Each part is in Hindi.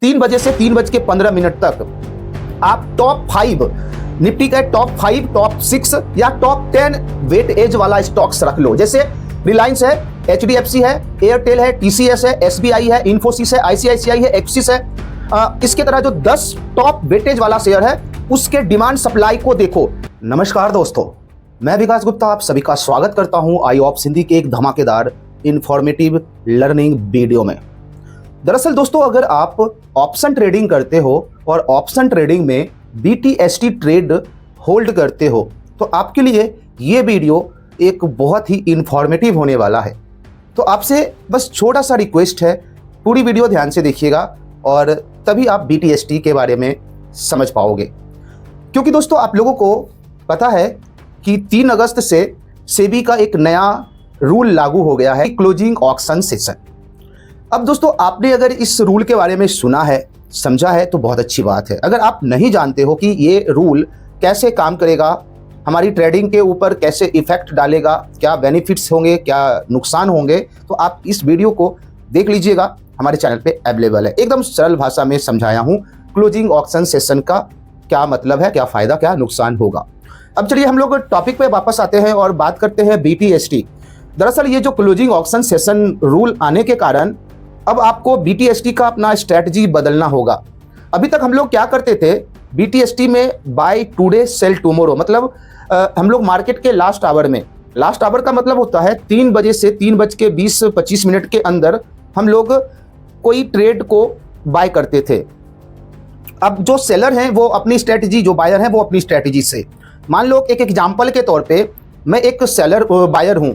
3 बजे से 3:15 तक आप टॉप 5 निफ्टी का टॉप 5, टॉप 6 या टॉप 10 वेट एज वाला स्टॉक्स रख लो। जैसे रिलायंस है, एचडीएफसी है, एयरटेल है, टीसीएस है, एसबीआई है, इन्फोसिस है, आईसीआईसीआई है, एक्सिस है। इसके तरह जो 10 टॉप वेटेज वाला शेयर है उसके डिमांड सप्लाई को देखो। नमस्कार दोस्तों, मैं विकास गुप्ता आप सभी का स्वागत करता हूं IOPS हिंदी के एक धमाकेदार इंफॉर्मेटिव लर्निंग वीडियो में। दरअसल दोस्तों, अगर आप ऑप्शन ट्रेडिंग करते हो और ऑप्शन ट्रेडिंग में BTST ट्रेड होल्ड करते हो तो आपके लिए ये वीडियो एक बहुत ही इंफॉर्मेटिव होने वाला है। तो आपसे बस छोटा सा रिक्वेस्ट है, पूरी वीडियो ध्यान से देखिएगा और तभी आप BTST के बारे में समझ पाओगे। क्योंकि दोस्तों आप लोगों को पता है कि 3 अगस्त से सेबी का एक नया रूल लागू हो गया है, क्लोजिंग ऑक्शन सेशन। अब दोस्तों आपने अगर इस रूल के बारे में सुना है, समझा है तो बहुत अच्छी बात है। अगर आप नहीं जानते हो कि ये रूल कैसे काम करेगा, हमारी ट्रेडिंग के ऊपर कैसे इफेक्ट डालेगा, क्या बेनिफिट्स होंगे, क्या नुकसान होंगे, तो आप इस वीडियो को देख लीजिएगा, हमारे चैनल पे अवेलेबल है। एकदम सरल भाषा में समझाया हूँ क्लोजिंग ऑक्शन सेशन का क्या मतलब है, क्या फ़ायदा, क्या नुकसान होगा। अब चलिए हम लोग टॉपिक पे वापस आते हैं और बात करते हैं BTST। दरअसल ये जो क्लोजिंग ऑक्शन सेशन रूल आने के कारण अब आपको BTST का अपना स्ट्रैटेजी बदलना होगा। अभी तक हम लोग क्या करते थे, BTST में बाय टुडे सेल टुमारो, मतलब हम लोग मार्केट के लास्ट आवर में, लास्ट आवर का मतलब होता है 3 बजे से 3:20-25 के अंदर हम लोग कोई ट्रेड को बाय करते थे। अब जो सेलर हैं वो अपनी स्ट्रैटेजी, जो बायर हैं वो अपनी स्ट्रैटेजी से, मान लो एक एग्जाम्पल के तौर पे मैं एक सेलर बायर हूं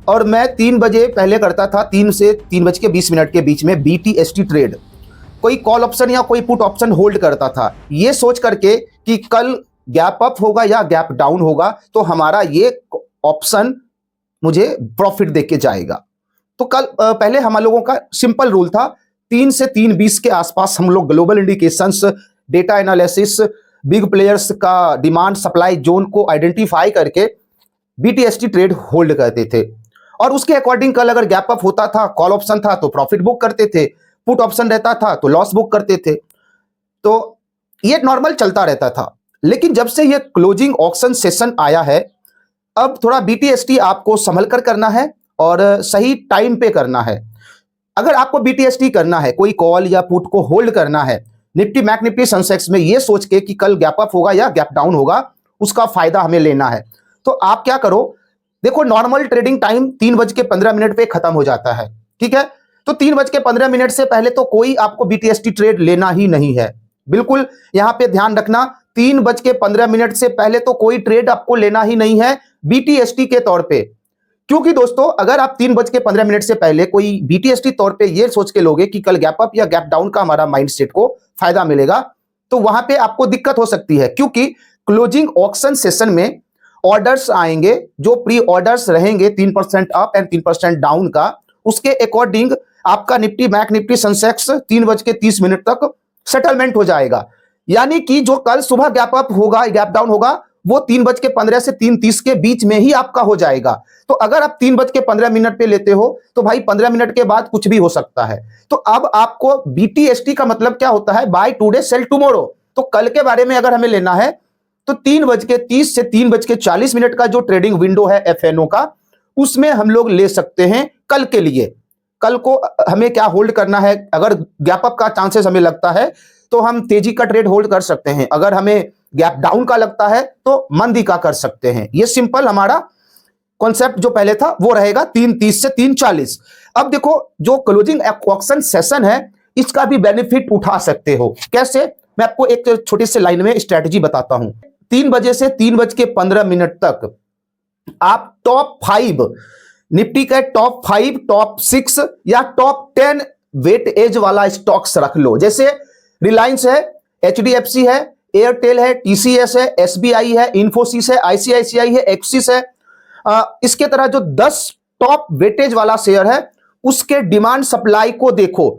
और मैं 3 बजे पहले करता था, 3 से 3:20 के बीच में BTST ट्रेड, कोई कॉल ऑप्शन या कोई पुट ऑप्शन होल्ड करता था, ये सोच करके कि कल गैप अप होगा या गैप डाउन होगा तो हमारा ये ऑप्शन मुझे प्रॉफिट देके जाएगा। तो कल पहले हम लोगों का सिंपल रूल था, 3 से 3:20 के आसपास हम लोग global indications, data analysis, big players का डिमांड सप्लाई जोन को आइडेंटिफाई करके BTST ट्रेड होल्ड करते थे और उसके अकॉर्डिंग कल अगर गैप अप होता था, कॉल ऑप्शन था तो प्रॉफिट बुक करते थे, पुट ऑप्शन रहता था तो लॉस बुक करते थे। तो ये नॉर्मल चलता रहता था। लेकिन जब से ये क्लोजिंग ऑक्शन सेशन आया है, अब थोड़ा BTST आपको संभल कर करना है और सही टाइम पे करना है। अगर आपको BTST करना है, कोई कॉल या पुट को होल्ड करना है निफ्टी बैंक निफ्टी सेंसेक्स में, ये सोच के कि कल गैप अप होगा या गैप डाउन होगा, उसका फायदा हमें लेना है, तो आप क्या करो, देखो नॉर्मल ट्रेडिंग टाइम 3:15 पे खत्म हो जाता है, ठीक है। तो 3:15 से पहले तो कोई आपको BTST ट्रेड लेना ही नहीं है, बिल्कुल यहां पे ध्यान रखना। 3:15 से पहले तो कोई ट्रेड आपको लेना ही नहीं है BTST के तौर पे। क्योंकि दोस्तों अगर आप 3:15 से पहले कोई BTST तौर पे ये सोच के लोगे कि कल गैप अप या गैप डाउन का हमारा माइंडसेट को फायदा मिलेगा, तो वहां पे आपको दिक्कत हो सकती है। क्योंकि क्लोजिंग ऑक्शन सेशन में ऑर्डर्स आएंगे, जो प्री ऑर्डर्स रहेंगे 3% अप एंड 3% डाउन का, उसके अकॉर्डिंग आपका निफ्टी बैंक निफ्टी सेंसेक्स 3:30 तक सेटलमेंट हो जाएगा। यानी कि जो कल सुबह गैप अप होगा, गैप डाउन होगा, वो 3:15 से 3:30 के बीच में ही आपका हो जाएगा। तो अगर आप 3:15 पे लेते हो तो भाई 15 मिनट के बाद कुछ भी हो सकता है। तो अब आपको BTST का मतलब क्या होता है, बाय टुडे सेल टुमारो। तो कल के बारे में अगर हमें लेना है तो 3:30 से 3:40 का जो ट्रेडिंग विंडो है FNO का, उसमें हम लोग ले सकते हैं कल के लिए। कल को हमें क्या होल्ड करना है, अगर गैप अप का चांसेस हमें लगता है तो हम तेजी का ट्रेड होल्ड कर सकते हैं, अगर हमें गैप डाउन का लगता है तो मंदी का कर सकते हैं। ये सिंपल हमारा कॉन्सेप्ट जो पहले था वो रहेगा 3:30 से 3:40। अब देखो जो क्लोजिंग ऑक्शन सेशन है इसका भी बेनिफिट उठा सकते हो। कैसे, मैं आपको एक छोटी सी लाइन में स्ट्रेटजी बताता हूं। 3 बजे से 3:15 तक आप टॉप 5 निफ्टी का टॉप 5, टॉप 6 या टॉप 10 वेट एज वाला स्टॉक्स रख लो। जैसे रिलायंस है, HDFC है, एयरटेल है, TCS है, SBI है, इन्फोसिस है, ICICI है, एक्सिस है। इसके तरह जो 10 टॉप वेटेज वाला शेयर है उसके डिमांड सप्लाई को देखो,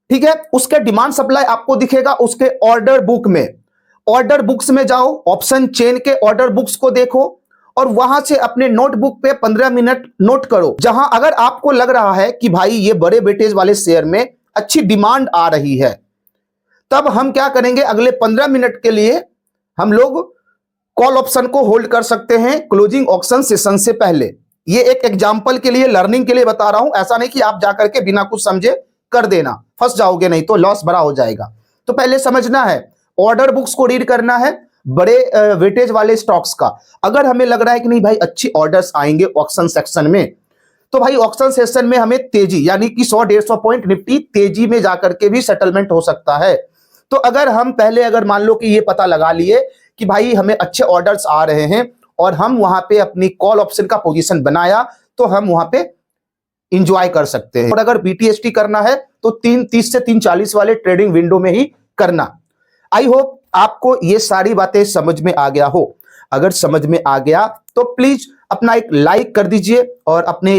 ठीक है। उसके डिमांड सप्लाई आपको दिखेगा उसके ऑर्डर बुक में। ऑर्डर बुक्स में जाओ, ऑप्शन चेन के ऑर्डर बुक्स को देखो और वहां से अपने नोटबुक पे 15 मिनट नोट करो। जहां अगर आपको लग रहा है कि भाई ये बड़े वेटेज वाले शेयर में अच्छी डिमांड आ रही है, तब हम क्या करेंगे, अगले 15 मिनट के लिए हम लोग कॉल ऑप्शन को होल्ड कर सकते हैं क्लोजिंग ऑक्शन सेशन से पहले। ये एक एग्जांपल के लिए, लर्निंग के लिए बता रहा हूं, ऐसा नहीं कि आप जाकर के बिना कुछ समझे कर देना, फंस जाओगे, नहीं तो लॉस बड़ा हो जाएगा। तो पहले समझना है, ऑर्डर बुक्स को रीड करना है बड़े वेटेज वाले स्टॉक्स का। अगर हमें लग रहा है कि नहीं भाई अच्छी ऑर्डर्स आएंगे ऑक्शन सेक्शन में, तो भाई ऑक्शन सेशन में हमें तेजी, यानी कि 100-150 पॉइंट निफ्टी तेजी में जाकर के भी सेटलमेंट हो सकता है। तो अगर हम पहले अगर मान लो कि ये पता लगा लिए कि भाई हमें अच्छे ऑर्डर्स आ रहे हैं और हम वहां पे अपनी कॉल ऑप्शन का पोजीशन बनाया, तो हम वहां पे इंजॉय कर सकते हैं। और अगर बीटीएसटी करना है तो 3:30 से 3:40 वाले ट्रेडिंग विंडो में ही करना। आई होप आपको ये सारी बातें समझ में आ गया हो। अगर समझ में आ गया तो प्लीज अपना एक लाइक कर दीजिए और अपने